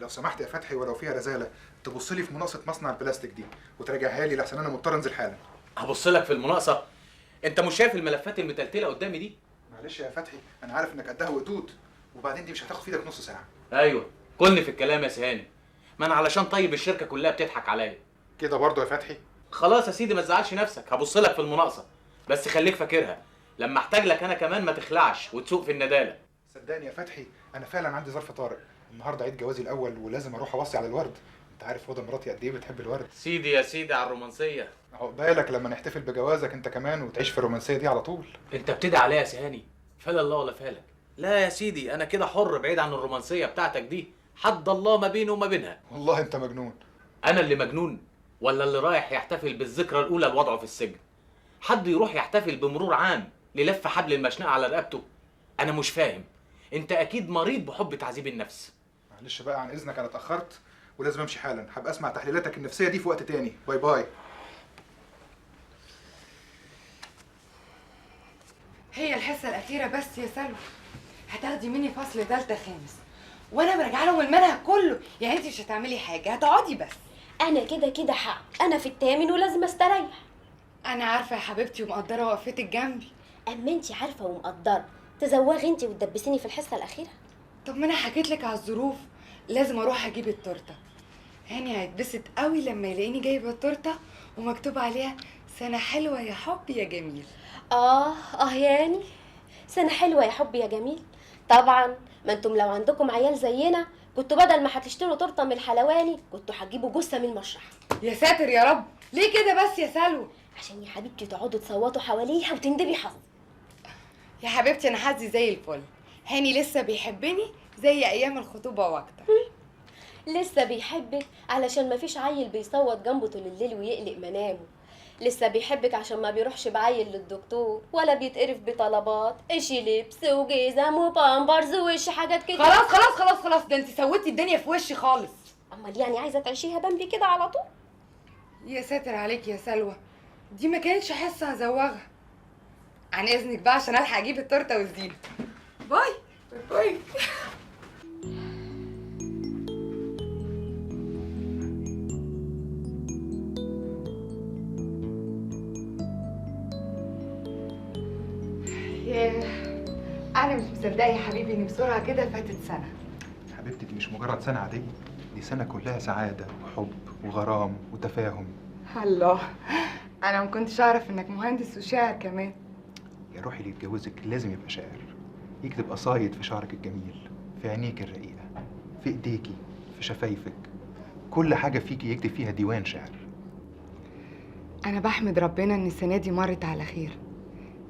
لو سمحت يا فتحي ولو فيها رزاله تبص لي في مناقصه مصنع البلاستيك دي وتراجعها لي لحسن انا مضطر انزل حالا. هبص لك في المناقصه؟ انت مش شايف الملفات المتلتله قدامي دي؟ معلش يا فتحي انا عارف انك قدها وقدود، وبعدين دي مش هتاخد في ايدك نص ساعه. ايوه كلني في الكلام يا سهاني، ما انا علشان طيب الشركه كلها بتضحك عليا كده برضه يا فتحي؟ خلاص يا سيدي ما تزعلش نفسك، هبص لك في المناقصه، بس خليك فاكرها لما احتاج لك انا كمان ما تخلعش وتسوق في النداله. صدقني يا فتحي انا فعلا عندي ظرف طارئ، النهارده عيد جوازي الاول ولازم اروح اوصي على الورد، انت عارف هدى مراتي قد ايه بتحب الورد. سيدي يا سيدي على الرومانسيه. عقبالك لما نحتفل بجوازك انت كمان وتعيش في الرومانسيه دي على طول. انت بتدعي عليا يا سهاني؟ فلا الله ولا فالك. لا يا سيدي انا كده حر بعيد عن الرومانسيه بتاعتك دي، حد الله ما بيني وما بينها. والله انت مجنون. انا اللي مجنون ولا اللي رايح يحتفل بالذكرى الاولى لوضعه في السجن؟ حد يروح يحتفل بمرور عام للف حبل المشنقه على رقبته؟ انا مش فاهم، انت اكيد مريض بحب تعذيب النفس. معلش بقى عن اذنك انا اتاخرت ولازم امشي حالا، هبقى اسمع تحليلاتك النفسيه دي في وقت تاني. باي باي. هي الحصه الاخيره بس يا سلوى، هتاخدي مني فصل ثالثه خامس وانا براجع لهم المنهج كله، يعني انت مش هتعملي حاجه هتقعدي بس. انا كده كده حق، انا في الثامن ولازم استريح. انا عارفه يا حبيبتي ومقدره وقفتك جنبي. اما انت عارفه ومقدره تزوغي انت وتدبسيني في الحصه الاخيره. طب ما انا حكيت لك على الظروف، لازم اروح اجيب التورته. هاني هيتبسط قوي لما يلاقيني جايبه التورته ومكتوب عليها سنه حلوه يا حب يا جميل. يعني سنه حلوه يا حب يا جميل. طبعا ما انتم لو عندكم عيال زينا كنتوا بدل ما هتشتروا تورته من الحلواني كنتوا هتجيبوا جثه من المشرح. يا ساتر يا رب، ليه كده بس يا سلوى؟ عشان يا حبيبتي تقعدوا تصوتوا حواليها وتندبي حظ. يا حبيبتي انا حظي زي الفل، هاني لسه بيحبني زي ايام الخطوبه واكتر. لسه بيحبك علشان ما فيش عيل بيصوت جنبه طول الليل ويقلق منامه. لسه بيحبك عشان ما بيروحش بعيل للدكتور ولا بيتقرف بطلبات اشي لبس وجزم وبامبرز وش حاجات كده. خلاص خلاص خلاص خلاص، ده انت سويتي الدنيا في وشي خالص. امال يعني عايزه تعيشيها بمبي كده على طول؟ يا ساتر عليك يا سلوى، دي ما كانتش حصه هزوغها. عن اذنك بقى عشان الحق اجيب التورته والزينه. باي باي. انا مش مصدقه يا حبيبي ان بسرعه كده فاتت سنه. حبيبتي دي مش مجرد سنه عاديه، دي سنه كلها سعاده وحب وغرام وتفاهم. الله، انا ما كنتش اعرف انك مهندس وشاعر كمان. يا روحي اللي يتجوزك لازم يبقى شاعر، يكتب قصايد في شعرك الجميل، في عينيك الرقيقه، في ايديكي، في شفايفك، كل حاجه فيكي يكتب فيها ديوان شعر. انا بحمد ربنا ان السنه دي مرت على خير.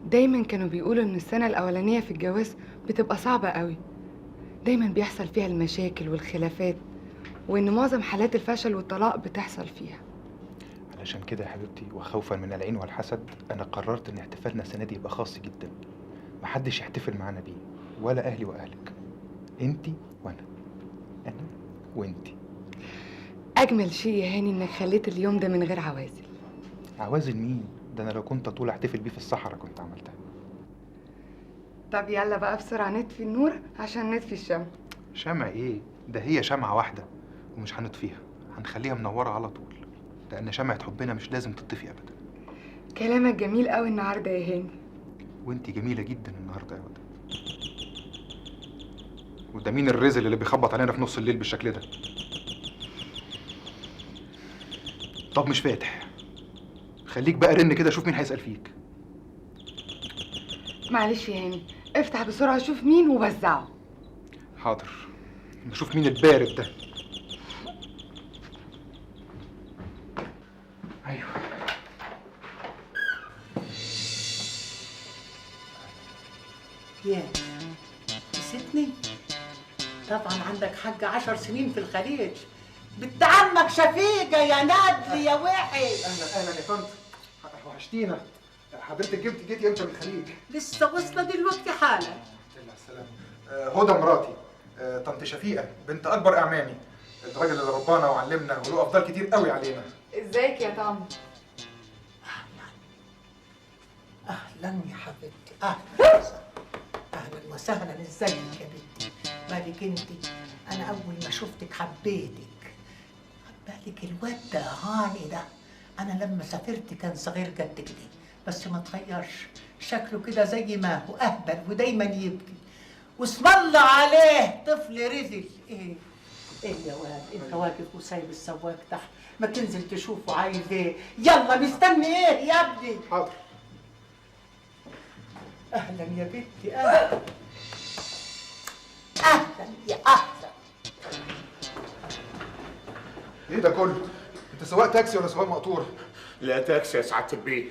دايما كانوا بيقولوا ان السنه الاولانيه في الجواز بتبقى صعبه قوي، دايما بيحصل فيها المشاكل والخلافات، وان معظم حالات الفشل والطلاق بتحصل فيها. علشان كده يا حبيبتي وخوفا من العين والحسد انا قررت ان احتفالنا السنه دي يبقى خاص جدا، محدش يحتفل معانا بيه، ولا اهلي واهلك، انتي وانا، انا وانتي. اجمل شيء يا هاني انك خليت اليوم ده من غير عوازل. عوازل مين؟ ده انا لو كنت طول احتفل بيه في الصحراء كنت عملتها. طب يلا بقى بسرعه نطفي النور عشان نطفي الشمع. شمع ايه؟ ده هي شمعة واحدة ومش هنطفيها، هنخليها منورة على طول، لأن شمعة حبنا مش لازم تطفي أبدا. كلامك جميل قوي النهارده يا هاني. وانتي جميلة جدا النهاردة يا هدى. وده مين الرزل اللي بيخبط علينا في نص الليل بالشكل ده؟ طب مش فاتح، خليك بقى رن كده شوف مين هيسأل فيك. معلش يا هاني، افتح بسرعه شوف مين ووزعه. حاضر، نشوف مين البارد ده. ايوه يا نسيتني؟ طبعا عندك حاجة 10 سنين في الخليج، بنت عمك شفيقة يا نادلي يا وحش. اهلا اهلا يا طنط، وحشتينا. حضرتك جيتي امتى من الخليج؟ لسه واصلة دلوقتي حالا. الحمد السلام. هدى مراتي، طنط شفيقة بنت اكبر اعمامي، الراجل اللي ربانا وعلمنا وله افضال كتير قوي علينا. ازيك يا طنط؟ اهلا يا حبيبتي، اهلا اهلا وسهلا، ازيك يا بنتي؟ عقبالك انت. انا اول ما شفتك حبيتك. عقبالك الواد ده هاني ده، انا لما سافرت كان صغير قد كده بس ما تغيرش، شكله كده زي ما هو، اهبل ودايما يبكي، واسم الله عليه طفل رزل. ايه يا واد، انت واقف وسايب السواق تحت، ما تنزل تشوفه عايز ايه؟ يلا مستني ايه يا ابني؟ حاضر. اهلا يا بنتي، اهلا اهلا يا اهلا. ايه ده كله؟ انت سواق تاكسي ولا سواق مقطوره؟ لا تاكسي يا سعاده البيه،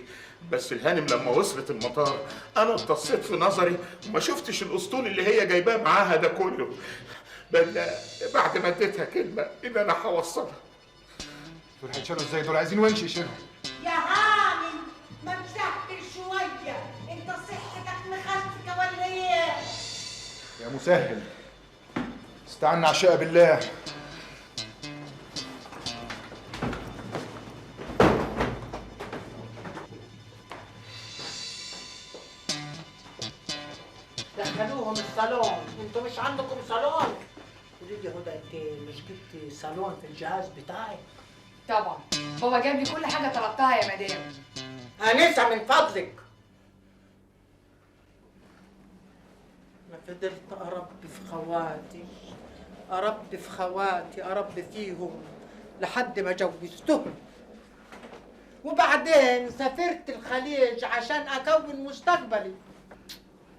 بس الهانم لما وصلت المطار انا اتصيت في نظري وما شفتش الاسطول اللي هي جايباه معاها ده كله، بل بعد ما اديتها كلمه ان انا هوصلها. دول هيتشالوا ازاي؟ دول عايزين ونش يشيلهم. يا هاني ما تسهل شويه، انت صحتك مخسكه ولا ايه؟ يا مسهل استعنا عشاء بالله. دخلوهم الصالون، انتوا مش عندكم صالون؟ قولي لي هدى، انت مش جبتي صالون في الجهاز بتاعك؟ طبعا بابا جاب لي كل حاجه طلبتها يا مدام. انسه من فضلك. انا فضلت اربي في خواتي، اربي في خواتي، اربي فيهم لحد ما جوزتهم، وبعدين سافرت الخليج عشان اكون مستقبلي.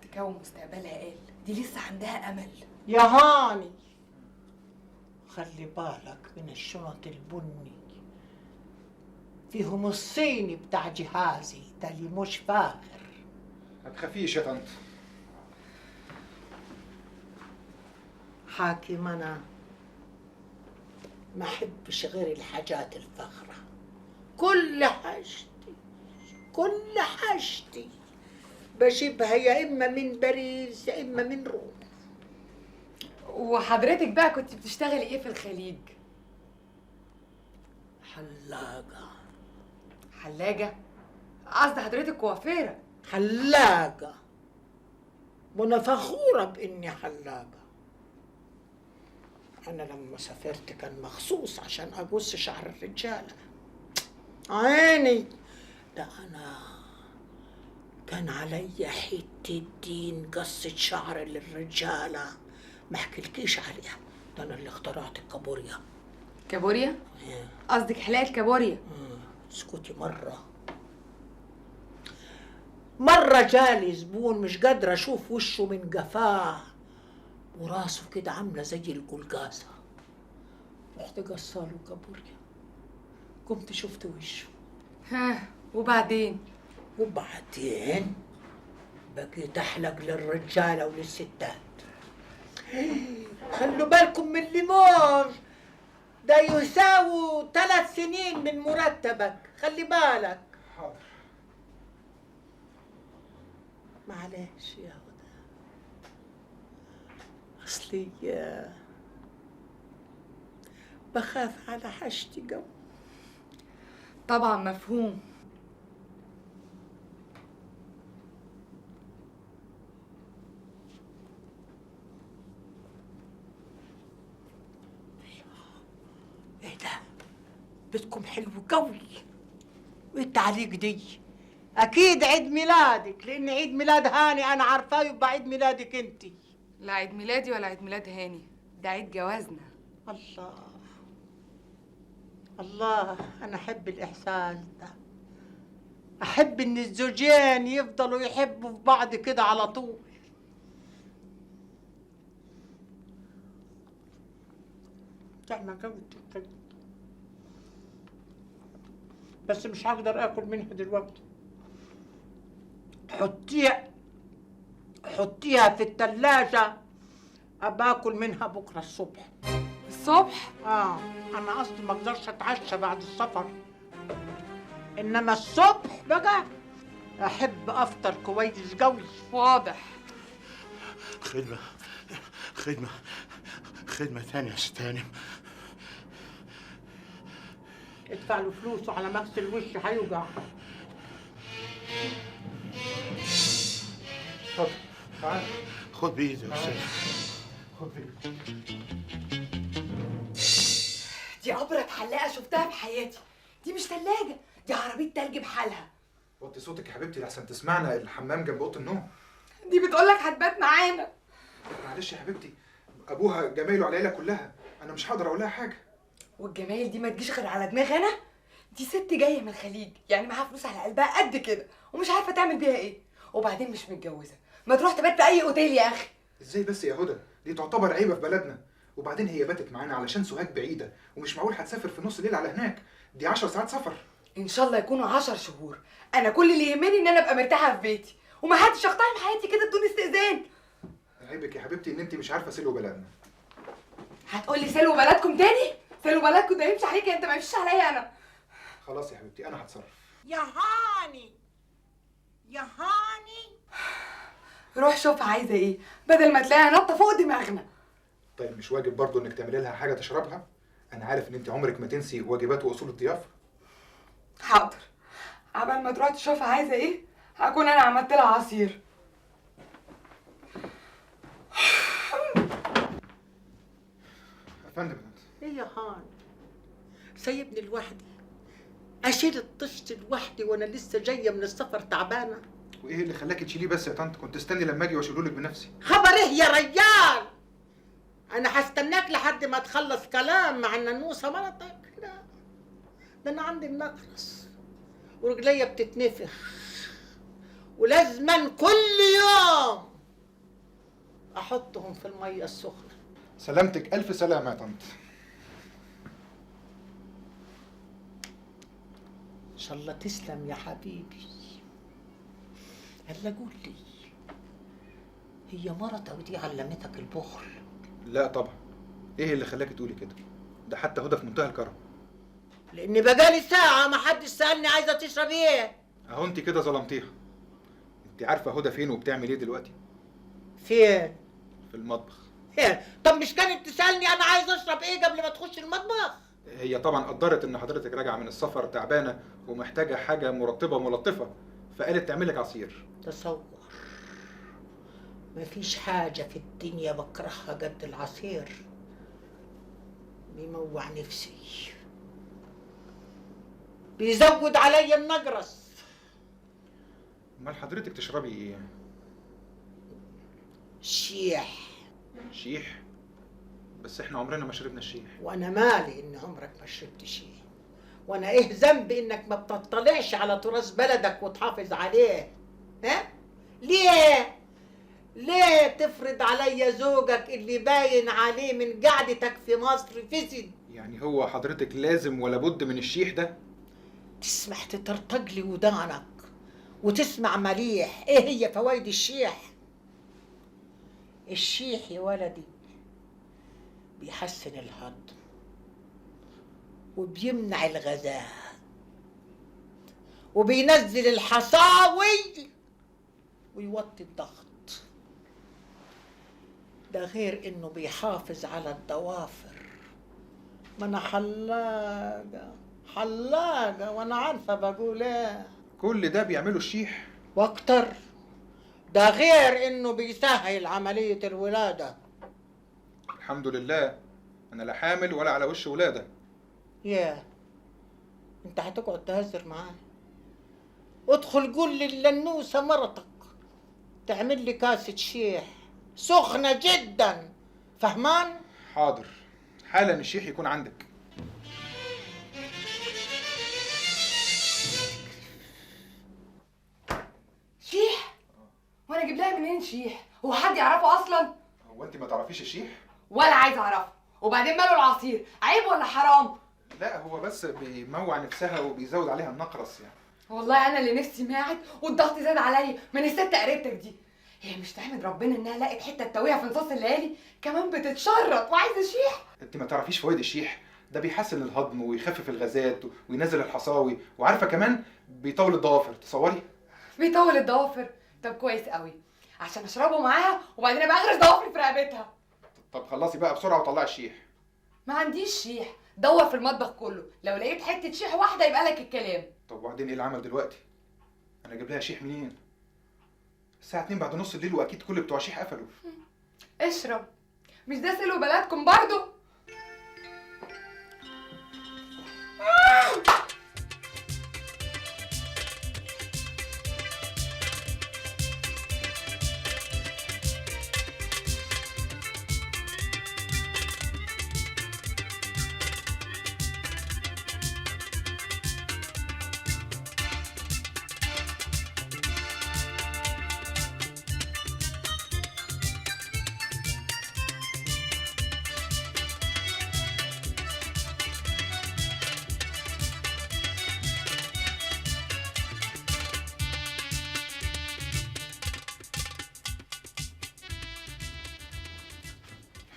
تكون مستقبلها قال دي لسه عندها امل. يا هاني خلي بالك من الشنط البني، فيهم الصيني بتاع جهازي ده اللي مش فاخر. ما تخافيش يا طنط. حاكم انا ما احبش غير الحاجات الفخرة، كل حاجتي بجيبها يا اما من باريس يا اما من روما. وحضرتك بقى كنت بتشتغلي ايه في الخليج؟ حلاقة. حلاجه؟ قصد حضرتك كوافيره؟ حلاقة، وانا فخورة باني حلاقة. انا لما سافرت كان مخصوص عشان اقص شعر الرجالة. عيني ده انا كان علي حتة دين قصة شعر للرجالة ما احكيلكيش عليها، ده انا اللي اخترعت الكابوريا. كابوريا؟ قصدك حلاقه كابوريا؟ اسكتي. مرة جالي زبون مش قادرة اشوف وشه من قفاه، وراسه كده عاملة زي القلقاسة، رحت قصاله كابوريا، قمت شفت وشه. ها وبعدين بقيت احلق للرجالة وللستات. خلوا بالكم من الليمون ده يساوي 3 سنين من مرتبك، خلي بالك. حاضر. معلش يا هدى، اصلي بخاف على حاجتي قوي. طبعا مفهوم. ايه ده؟ بيتكم حلو قوي. وايه التعليق دي؟ اكيد عيد ميلادك، لان عيد ميلاد هاني انا عارفاه، يبقى عيد ميلادك انت. لا عيد ميلادي ولا عيد ميلاد هاني، ده عيد جوازنا. الله، انا احب الاحساس ده، احب ان الزوجين يفضلوا يحبوا في بعض كده على طول. طعمة قوي بس مش هقدر اكل منها دلوقتي. حطيها في الثلاجة، ابى اكل منها بكره الصبح. الصبح؟ انا قصدي ما اقدرش اتعشى بعد السفر، انما الصبح بقى احب افطر كويس قوي. واضح. خدمة تانية يا ست هانم. ادفع له فلوسه على مغسل الوش هيوجع. اتفضل تعال. خد بإيدي يا أستاذ، دي ابرد حلاقه شفتها في حياتي. دي مش تلاجة، دي عربيه تلج بحالها. وطي صوتك يا حبيبتي لحسن تسمعنا، الحمام جنب اوضه النوم. دي بتقولك هتبات معانا. معلش يا حبيبتي، ابوها جمايله على العيله كلها، انا مش هقدر اقول لها حاجه. والجمايل دي ما تجيش غير على دماغي انا. دي ست جايه من الخليج، يعني معاها فلوس على قلبها قد كده ومش عارفه تعمل بيها ايه، وبعدين مش متجوزه. ما تروح تبات في اي اوتيل يا اخي. ازاي بس يا هدى؟ دي تعتبر عيبه في بلدنا، وبعدين هي باتت معانا علشان سوهاج بعيده، ومش معقول هتسافر في نص ليل على هناك، دي 10 ساعات سفر. ان شاء الله يكونوا 10 شهور. انا كل اللي يهمني ان انا ابقى مرتاحه في بيتي، وما حدش يقتحم حياتي كده بدون استئذان. عيبك يا حبيبتي ان انت مش عارفه سلو بلدنا. هتقولي سلوا بلدكم تاني؟ سلوا بلدكم ده يمشي عليك انت، ما يمشيش عليا انا. خلاص يا حبيبتي انا هتصرف. يا هاني يا هاني، روح شوف عايزه ايه بدل ما تلاقيها نطه فوق دماغنا. طيب مش واجب برضو انك تعملي لها حاجه تشربها؟ انا عارف ان انت عمرك ما تنسي واجبات واصول الضيافه. حاضر، عبال ما تروح تشوف عايزه ايه هكون انا عملت لها عصير. يا فندم. ايه يا هاني؟ سايبني لوحدي اشيل الطشت لوحدي وانا لسه جايه من السفر تعبانه؟ وايه اللي خلاكي تشيليه بس يا طنط؟ كنت استني لما اجي واشيله لك بنفسي. خبر ايه يا رجال؟ انا هستناك لحد ما تخلص كلام مع الننوسه مرتك. لا، ده انا عندي النقرس ورجليا بتتنفخ، ولازما كل يوم احطهم في الميه السخنه. سلامتك، الف سلامه يا طنط. ان شاء الله تسلم يا حبيبي. هلا قول لي، هي مرتك دي علمتك البخل؟ لا طبعا، ايه اللي خلاكي تقولي كده؟ ده حتى هدى في منتهى الكرم. لاني بقالي ساعه ما حدش سالني عايزه تشرب ايه. اهو انت كده ظلمتيها. انت عارفه هدى فين وبتعمل ايه دلوقتي؟ فين؟ في المطبخ. إيه؟ طب مش كانت تسالني انا عايز اشرب ايه قبل ما تخش المطبخ؟ هي طبعا قدرت ان حضرتك راجعه من السفر تعبانه ومحتاجه حاجه مرطبه ملطفه، فقالت تعمل لك عصير. تصور، مفيش حاجه في الدنيا بكرهها قد العصير، بيموع نفسي، بيزود علي النقرس. امال حضرتك تشربي ايه؟ شيح. شيح؟ بس احنا عمرنا ما شربنا الشيح. وانا مالي ان عمرك ما شربت شيح، وانا ايه ذنبي انك ما بتطلعش على تراث بلدك وتحافظ عليه؟ ها؟ ليه تفرض عليا زوجك اللي باين عليه من قعدتك في مصر فسد؟ يعني هو حضرتك لازم ولا بد من الشيح ده؟ تسمح تطرطق لي ودانك وتسمع مليح ايه هي فوائد الشيح؟ الشيح يا ولدي بيحسن الهضم وبيمنع الغازات وبينزل الحصاوي ويوطي الضغط، ده غير انه بيحافظ على الضوافر. ما انا حلاقة وانا عارفة بقول ايه. كل ده بيعمله الشيح؟ واكتر، ده غير انه بيسهل عملية الولادة. الحمد لله، انا لا حامل ولا على وش ولاده. ياه، انت هتقعد تهزر معايا؟ ادخل قول للنوسة مرتك تعمل لي كاسة شيح سخنة جدا، فهمان؟ حاضر، حالا الشيح يكون عندك. شيح؟ وانا اجيب لها منين شيح؟ هو حد يعرفه اصلا؟ هو انت ما تعرفيش الشيح؟ ولا عايز اعرفه. وبعدين ماله العصير؟ عيب ولا حرام؟ لا هو بس بيموع نفسها وبيزود عليها النقرس يعني. والله انا اللي نفسي ماعت والضغط زاد عليا من الست قريبتك دي. هي مش تحمد ربنا انها لقت حته تتويها في نصاص الليالي، كمان بتتشرط وعايزه شيح. انت ما تعرفيش فوائد الشيح؟ ده بيحسن الهضم ويخفف الغازات وينزل الحصاوي، وعارفه كمان بيطول الضوافر. تصوري؟ بيطول الضوافر؟ طب كويس قوي، عشان اشربه معاها وبعدين ابقى اغرس ضوافري في رقبتها. طب خلصي بقى بسرعه وطلعي الشيح. ما عنديش شيح، دور في المطبخ كله، لو لقيت حته شيح واحده يبقى لك الكلام. طب وبعدين ايه العمل دلوقتي؟ انا اجيب لها شيح منين؟ الساعه 2 بعد نص الليل واكيد كل بتوع شيح قفلوا. اشرب، مش ده سلو بلدكم برضو؟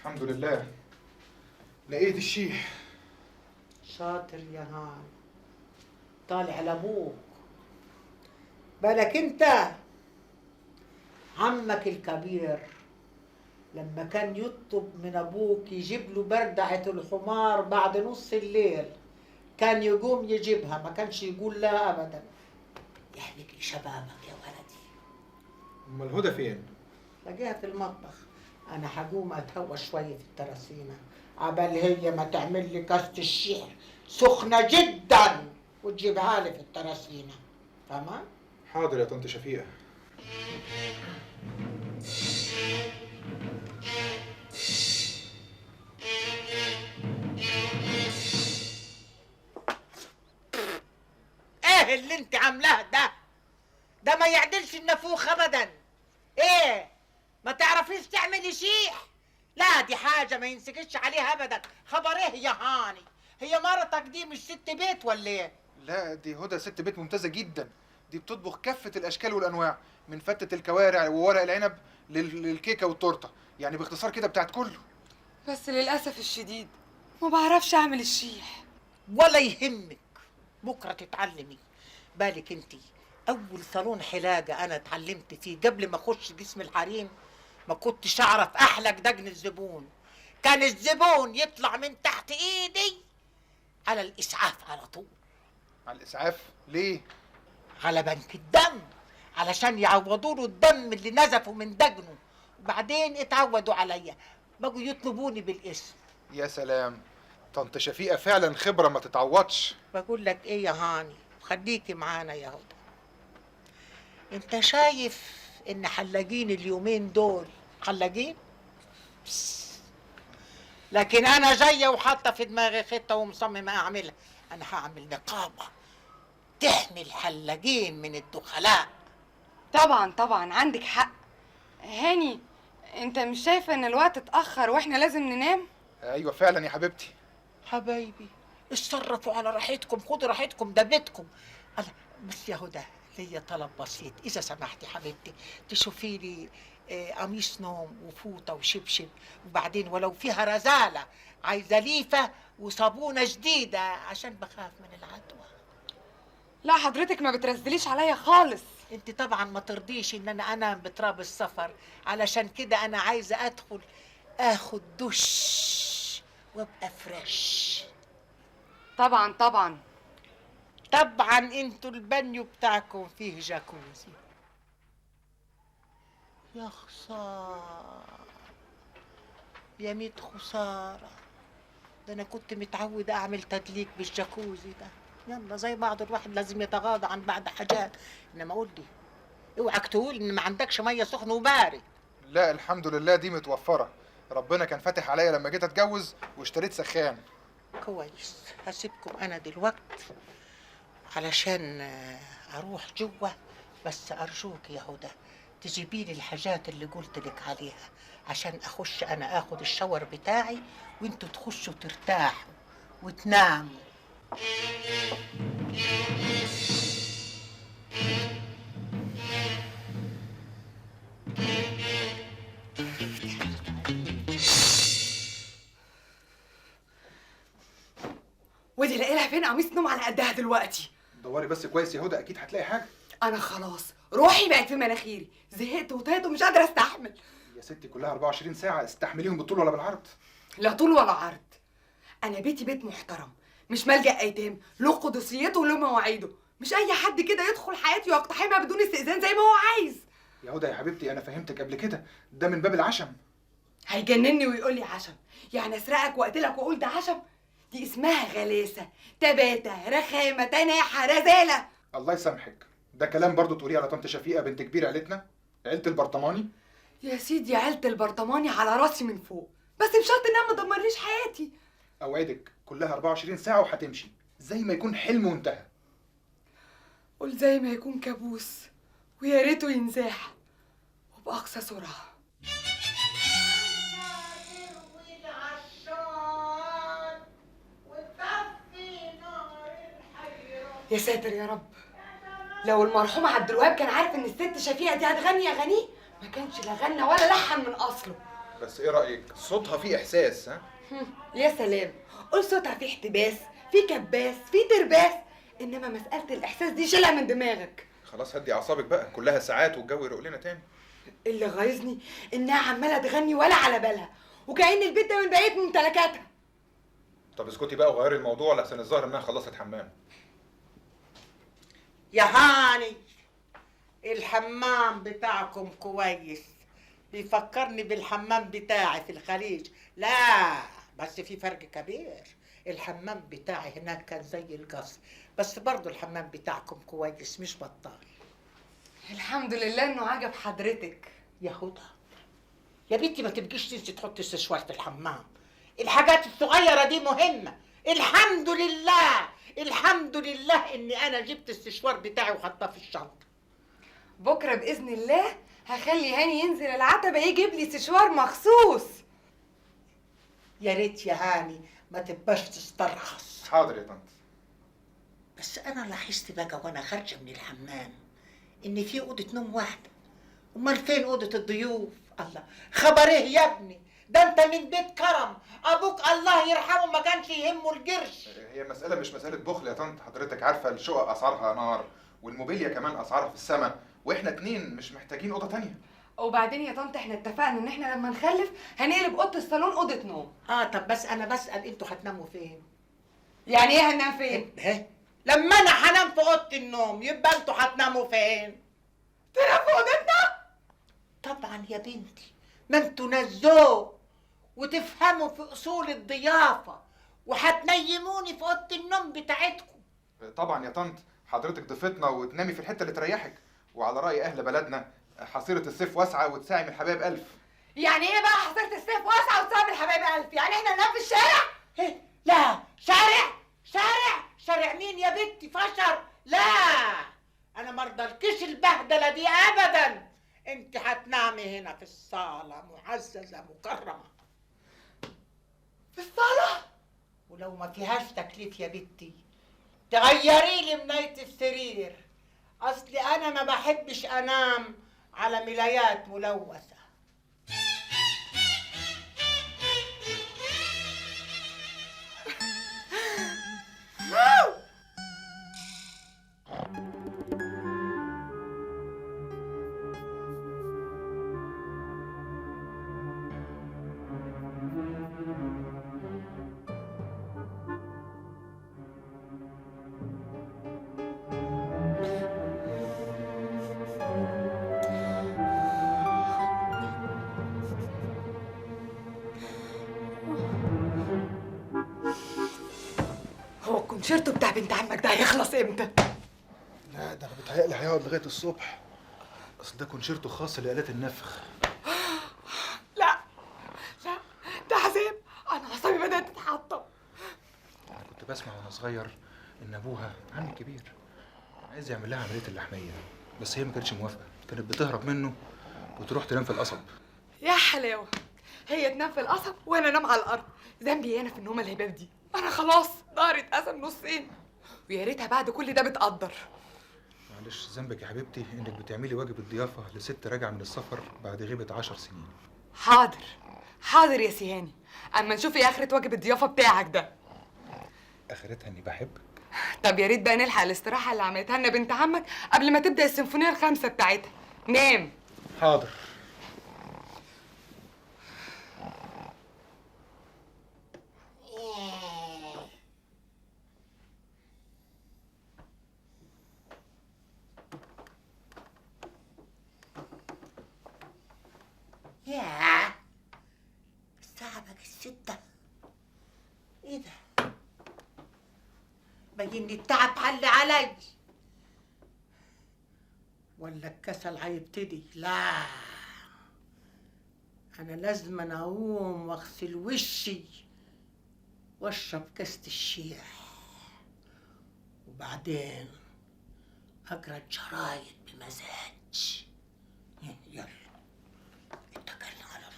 الحمد لله لقيت الشيح. شاطر يا هان، طالع لابوك. بالك انت عمك الكبير لما كان يطلب من ابوك يجيب له بردعة الحمار بعد نص الليل كان يقوم يجيبها، ما كانش يقول لا ابدا. يحلق لي شبابك يا ولدي. امال هدى فين؟ لقيها في المطبخ. انا هقوم اتهوى شويه في التراسينه عبال هي ما تعمل لي كاسه الشيح سخنه جدا وتجيبها لي في التراسينه. تمام؟ حاضر يا طنط شفيقة. ايه اللي انت عاملاه ده؟ ده ما يعدلش النافوخ ابدا. ايه؟ ما تعرفيش تعملي شيح؟ لا دي حاجه ما ينسكتش عليها ابدا. خبر ايه يا هاني؟ هي مرتك دي مش ست بيت ولا ايه؟ لا دي هدى ست بيت ممتازة جدا، دي بتطبخ كافة الأشكال والأنواع، من فتة الكوارع وورق العنب للكيكة والتورتة، يعني باختصار كده بتاعت كله. بس للأسف الشديد ما بعرفش أعمل الشيح. ولا يهمك، بكره تتعلمي. بالك انت اول صالون حلاقه انا اتعلمت فيه قبل ما اخش جسم الحريم ما كنتش اعرف احلق دقن الزبون. كان الزبون يطلع من تحت ايدي على الاسعاف على طول. على الإسعاف؟ ليه؟ على بنك الدم علشان يعوضوا له الدم اللي نزفه من دقنه، وبعدين اتعودوا عليا بقوا يطلبوني بالاسم. يا سلام، طنط شفيقة فعلا خبرة ما تتعوضش. بقول لك ايه يا هاني، خليكي معانا يا هدى. انت شايف ان حلاقين اليومين دول حلاقين؟ لكن انا جايه وحاطه في دماغي خطه ومصممه اعملها. انا هعمل نقابه تحمي الحلاقين من الدخلاء. طبعا طبعا عندك حق. هاني، انت مش شايفه ان الوقت اتأخر واحنا لازم ننام؟ أيوة فعلا يا حبيبتي. حبايبي اتصرفوا على راحتكم، خدوا راحتكم، ده بيتكم. بس يا هدى ليا طلب بسيط اذا سمحتي حبيبتي، تشوفي لي قميص نوم وفوطه وشبشب، وبعدين ولو فيها رزاله عايزه ليفه وصابونه جديده عشان بخاف من العدوى. لا حضرتك ما بترزليش عليا خالص. انت طبعا ما ترضيش ان انا انام بتراب السفر، علشان كده انا عايزه ادخل اخد دش وابقى فريش. طبعا طبعا. طبعا انتوا البانيو بتاعكم فيه جاكوزي. يا خسارة، يا ميت خسارة، ده انا كنت متعودة اعمل تدليك بالجاكوزي ده. يلا زي بعض، الواحد لازم يتغاضى عن بعض حاجات. انما قول لي اوعك تقول ان ما عندكش مية سخن وبارد. لا الحمد لله دي متوفرة، ربنا كان فاتح عليا لما جيت اتجوز واشتريت سخان. كويس، هسيبكم انا دلوقت علشان اروح جوه، بس ارجوك يا هدى تجيبي لي الحاجات اللي قلت لك عليها عشان اخش انا اخد الشاور بتاعي وانتوا تخشوا ترتاحوا وتناموا. ودي لاقي لها فين قميص نوم على قدها دلوقتي؟ دوري بس كويس يا هدى، اكيد هتلاقي حاجة. انا خلاص روحي بقت في مناخيري، زهقت وطهقت ومش قادره استحمل. يا ستي كلها 24 ساعة، استحمليهم بالطول ولا بالعرض. لا طول ولا عرض. انا بيتي بيت محترم، مش ملجأ ايتام، له قدسيته وله مواعيده. مش اي حد كده يدخل حياتي ويقتحمها بدون استئذان زي ما هو عايز. يا هدى يا حبيبتي انا فهمتك قبل كده، ده من باب العشم. هيجنني ويقول لي عشم. يعني اسرقك واقتلك واقول ده عشم؟ دي اسمها غلاسه، تباته، رخامه، تناحه، رزاله. الله يسامحك، ده كلام برضو تقوليه على طنط شفيقه بنت كبير عيلتنا، عيله البرطماني؟ يا سيدي عيلة البرطماني على راسي من فوق، بس بشرط انها ما تدمرليش حياتي. اوعدك كلها 24 ساعه وهتمشي زي ما يكون حلم وانتهى. قول زي ما يكون كابوس، ويا ريته ينزاح وبأقصى سرعة. يا ساتر يا رب، لو المرحوم عبد الوهاب كان عارف ان الست شفيقة دي هتغني اغانيه ما كانش لا غنى ولا لحن من اصله. بس ايه رايك؟ صوتها فيه احساس. ها؟ يا سلام، قول صوتها فيه احتباس، فيه كباس، فيه ترباس، انما مسألة الاحساس دي شيلها من دماغك. خلاص هدي اعصابك بقى، كلها ساعات والجو يروق لنا تاني. اللي غايظني انها عماله تغني ولا على بالها، وكأن البيت ده من بقيه ممتلكاتها. طب اسكتي بقى وغيري الموضوع لحسن الظاهر انها خلصت حمام. يا هاني، الحمام بتاعكم كويس، بيفكرني بالحمام بتاعي في الخليج. لا بس في فرق كبير، الحمام بتاعي هناك كان زي القصر، بس برضو الحمام بتاعكم كويس مش بطال. الحمد لله انه عجب حضرتك. يا هدى يا بنتي ما تبقيش تنسي تحطي السشوار في الحمام، الحاجات الصغيرة دي مهمة. الحمد لله الحمد لله اني انا جبت السشوار بتاعي وحطاه في الشنطة. بكره باذن الله هخلي هاني ينزل العتبه يجيب لي سشوار مخصوص. يا ريت يا هاني ما تبقاش تسترخص. حاضر يا طنط. بس انا لاحظت بقى وانا خارجه من الحمام ان في اوضه نوم واحده، امال فين اوضه الضيوف؟ الله، خبر ايه يا ابني؟ ده انت من بيت كرم، ابوك الله يرحمه ما كانش يهمه القرش. هي مسألة مش مسألة بخل يا طنط، حضرتك عارفة الشقق أسعارها نار، والموبيليا كمان أسعارها في السما، وإحنا اتنين مش محتاجين أوضة تانية. وبعدين يا طنط احنا اتفقنا ان احنا لما نخلف هنقلب اوضه الصالون اوضه نوم. طب بس انا بسأل انتوا هتناموا فين؟ يعني ايه هننام فين؟ لما انا هنام في اوضه النوم يبقى انتوا هتناموا فين؟ تنام في اوضتنا؟ طبعا يا بنتي، ما انتوا نزوه وتفهموا في اصول الضيافه وهتنيموني في اوضه النوم بتاعتكم. طبعا يا طنط، حضرتك ضيفتنا وتنامي في الحتة اللي تريحك، وعلى رأي أهل بلدنا حصيرة السيف واسعة وتساعي من الحبايب ألف. يعني ايه بقى حصيرة السيف واسعة وتساوي الحبايب ألف؟ يعني احنا ننام في الشارع؟ لا، شارع مين يا بنتي؟ فشر. لا انا مرضلكيش البهدله دي ابدا، انت هتنامي هنا في الصاله معززه مكرمه. في الصالة؟ ولو ما فيهاش تكليف يا بنتي تغيري لي ملاية السرير، اصلي انا ما بحبش انام على ملايات ملوثه. هو الكونشيرتو بتاع بنت عمك ده هيخلص امتى؟ لا ده بيتهيألي هيقعد لغاية الصبح، أصل ده كونشيرتو خاص لآلات النفخ. لا ده عذاب، انا اعصابي بدأت تتحطم. أنا كنت بسمع وأنا صغير إن أبوها عمي كبير عايز يعمل لها عملية اللحمية، بس هي ما كانتش موافقة، كانت بتهرب منه وتروح تنام في القصب. يا حلاوة، هي تنام في القصب وانا انام على الارض. ذنبي انا في النومه الهباب دي؟ انا خلاص ضهري اتقسم نصين، ويا ريتها بعد كل ده بتقدر. معلش ذنبك يا حبيبتي إنك بتعملي واجب الضيافة لست راجعة من السفر بعد غيبة 10 سنين. حاضر يا سيهاني، اما نشوف ايه اخرة واجب الضيافة بتاعك ده. آخرتها إني بحبك. طب يا ريت بقى نلحق الاستراحة اللي عملتها لنا بنت عمك قبل ما تبدأ السيمفونية الخامسة بتاعتها. نام. حاضر. ياه، 6. ايه ده؟ باين لي التعب حل علي، ولا الكسل هيبتدي؟ لا، انا لازم اقوم واغسل وشي واشرب كاسة الشيح، وبعدين اقرا الجرايد بمزاج. يلا اتكلنا على الله.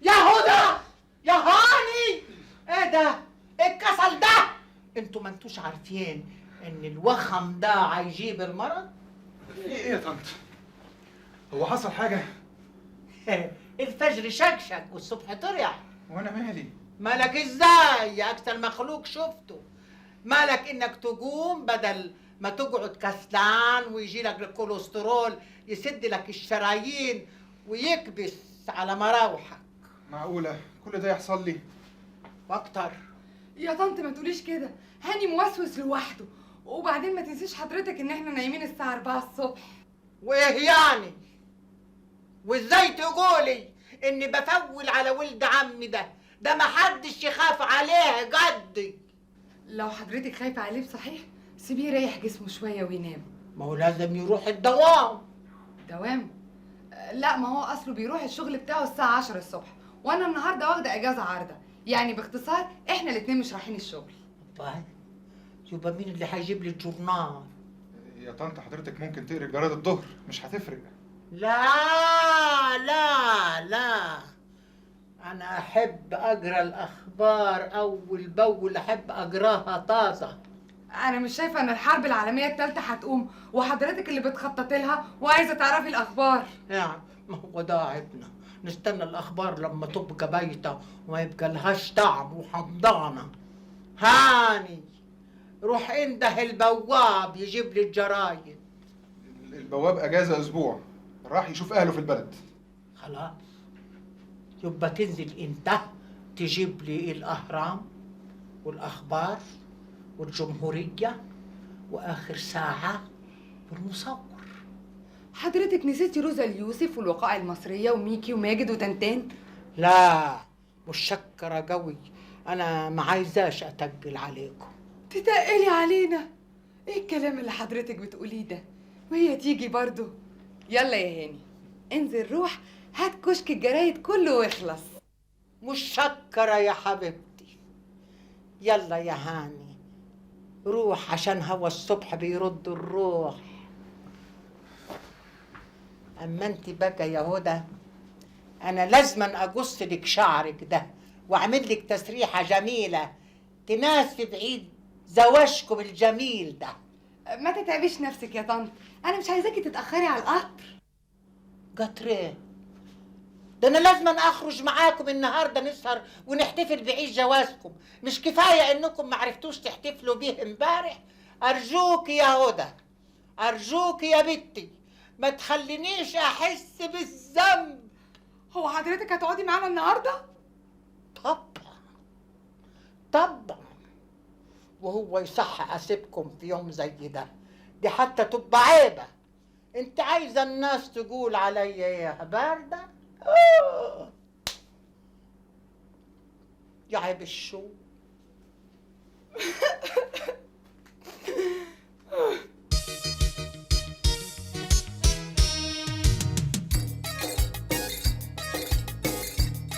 يا هدى، يا هاني، ايه ده؟ ايه الكسل ده؟ انتوا ما انتوش عارفين ان الوخم ده هيجيب المرض؟ ايه يا طنط؟ هو حصل حاجة؟ الفجر شكشك والصبح طلع. وانا مالي؟ مالك ازاي يا اكتر مخلوق شفته؟ مالك انك تقوم بدل ما تقعد كسلان ويجي لك الكوليسترول يسد لك الشرايين ويكبس على مراوحك. معقولة كل ده يحصل لي؟ واكتر. يا طنط ما تقوليش كده، هاني موسوس لوحده. وبعدين ما تنسيش حضرتك ان احنا نايمين الساعة 4 الصبح. وايه يعني؟ وازاي تقولي اني بفول على ولد عمي ده محدش يخاف عليه قدي. لو حضرتك خايفة عليه بصحيح سيبيه يريح جسمه شوية وينام. ما هو لازم يروح الدوام. دوام؟ لا، ما هو اصله بيروح الشغل بتاعه الساعة 10 الصبح، وانا النهارده واخدة اجازة عارضة. يعني باختصار احنا الاتنين مش رايحين الشغل. طيب يبقى مين اللي هيجيب لي الجورنال؟ يا طنط حضرتك ممكن تقري جرائد الظهر، مش هتفرق. لا لا لا، أنا أحب أقرأ الأخبار أول بأول، أحب أقراها طازة. انا مش شايفة ان الحرب العالمية الثالثة هتقوم وحضرتك اللي بتخططي لها وعايزة تعرفي الاخبار. يعني ما هو ده عيبنا، نستنى الأخبار لما تبقى بايتة وما يبقى لهاش طعم وحمضانة. هاني روح انده البواب يجيب لي الجرايد. البواب اجازة اسبوع، راح يشوف اهله في البلد. خلاص يبقى تنزل انت تجيب لي الأهرام والأخبار والجمهورية وآخر ساعة والمصور. حضرتك نسيتي روزا اليوسف والوقائع المصرية وميكي وماجد وتنتان؟ لا مش شكرة قوي، أنا ما عايزاش أتقل عليكم. تتقلي علينا؟ ايه الكلام اللي حضرتك بتقوليه ده؟ وهي تيجي برضو. يلا يا هاني انزل روح هات كشك الجرايد كله واخلص. مش شكرة يا حبيبتي. يلا يا هاني روح عشان هوا الصبح بيرد الروح. أما انت بقى يا هدى أنا لازما أقص لك شعرك ده وأعمل لك تسريحة جميلة تناسب عيد زواجكم الجميل ده. ما تتعبيش نفسك يا طنط، انا مش عايزاكي تتأخري على القطر. قطر ايه؟ ده انا لازم اخرج معاكم النهارده نسهر ونحتفل بعيد جوازكم. مش كفايه انكم ما عرفتوش تحتفلوا بيه امبارح؟ ارجوك يا هدى، ارجوك يا بنتي ما تخلينيش احس بالذنب. هو حضرتك هتقعدي معانا النهارده؟ طبعا طبعا، وهو يصح اسيبكم في يوم زي ده؟ دي حتى تبقى عيبه. انت عايزه الناس تقول عليا يا بارده؟ يا عيب الشو.